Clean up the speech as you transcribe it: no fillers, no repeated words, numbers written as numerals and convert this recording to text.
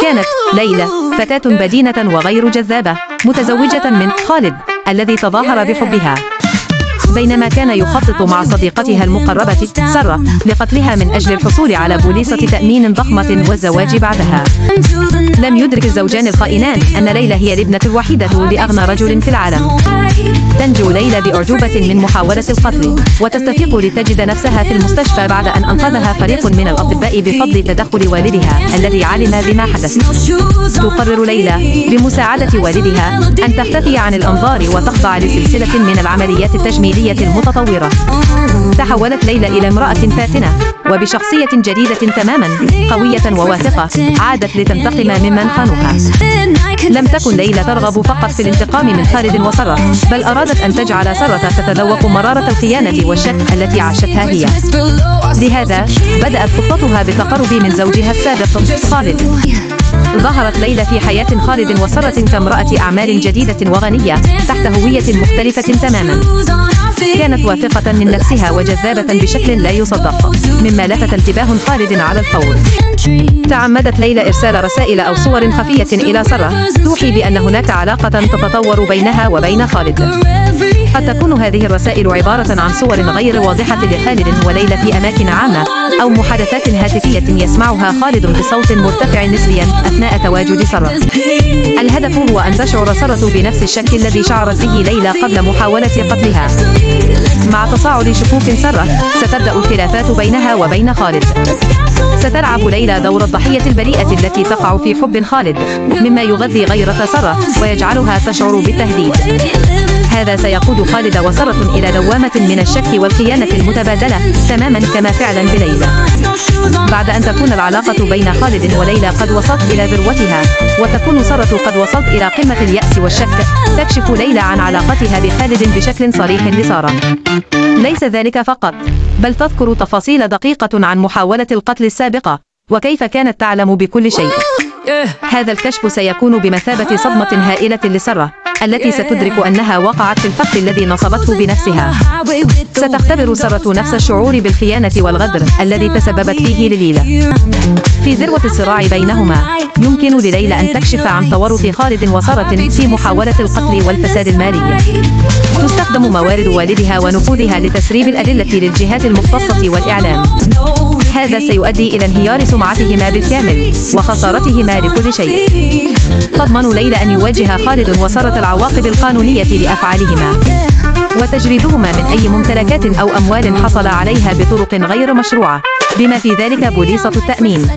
كانت ليلى فتاة بدينة وغير جذابة، متزوجة من خالد الذي تظاهر بحبها، بينما كان يخطط مع صديقتها المقربة سارة لقتلها من أجل الحصول على بوليصة تأمين ضخمة والزواج بعدها. لم يدرك الزوجان الخائنان أن ليلى هي الابنة الوحيدة لأغنى رجل في العالم. تنجو ليلى بأعجوبة من محاولة القتل، وتستفيق لتجد نفسها في المستشفى بعد أن أنقذها فريق من الأطباء بفضل تدخل والدها الذي علم بما حدث. تقرر ليلى بمساعدة والدها أن تختفي عن الأنظار وتخضع لسلسلة من العمليات التجميلية المتطورة. تحولت ليلى إلى امرأة فاتنة وبشخصية جديدة تماما، قوية وواثقة، عادت لتنتقم ممن خانوها. لم تكن ليلى ترغب فقط في الانتقام من خالد وسارة، بل أرادت أن تجعل سارة تتذوق مرارة الخيانة والشك التي عاشتها هي. لهذا بدأت خطتها بالتقرب من زوجها السابق خالد. ظهرت ليلى في حياة خالد وسارة كامرأة أعمال جديدة وغنية تحت هوية مختلفة تماما. كانت واثقة من نفسها وجذابة بشكل لا يصدق، مما لفت انتباه خالد على الفور. تعمدت ليلى إرسال رسائل أو صور خفية إلى سارة توحي بأن هناك علاقة تتطور بينها وبين خالد. قد تكون هذه الرسائل عبارة عن صور غير واضحة لخالد وليلى في أماكن عامة، أو محادثات هاتفية يسمعها خالد بصوت مرتفع نسبيا أثناء تواجد سارة. الهدف هو أن تشعر سارة بنفس الشك الذي شعرت به ليلى قبل محاولة قتلها. مع تصاعد شكوك سارة ستبدأ الخلافات بينها وبين خالد. ستلعب ليلى دور الضحية البريئة التي تقع في حب خالد، مما يغذي غيرة سارة ويجعلها تشعر بالتهديد. هذا سيقود خالد وسارة إلى دوامة من الشك والخيانة المتبادلة تماما كما فعلا بليلى. بعد أن تكون العلاقة بين خالد وليلى قد وصلت إلى ذروتها، وتكون سارة قد وصلت إلى قمة اليأس والشك، تكشف ليلى عن علاقتها بخالد بشكل صريح لسارة. ليس ذلك فقط، بل تذكر تفاصيل دقيقة عن محاولة القتل السابقة وكيف كانت تعلم بكل شيء. هذا الكشف سيكون بمثابة صدمة هائلة لسارة التي ستدرك أنها وقعت في الفخ الذي نصبته بنفسها. ستختبر سارة نفس الشعور بالخيانة والغدر الذي تسببت فيه لليلى. في ذروة الصراع بينهما يمكن لليلى أن تكشف عن تورط خالد وسارة في محاولة القتل والفساد المالي. تستخدم موارد والدها ونفوذها لتسريب الأدلة للجهات المختصة والإعلام. هذا سيؤدي إلى انهيار سمعتهما بالكامل وخسارتهما لكل شيء. تضمن ليلى أن يواجه خالد وسارة العواقب القانونية لأفعالهما، وتجريدهما من أي ممتلكات أو أموال حصل عليها بطرق غير مشروعة، بما في ذلك بوليصة التأمين.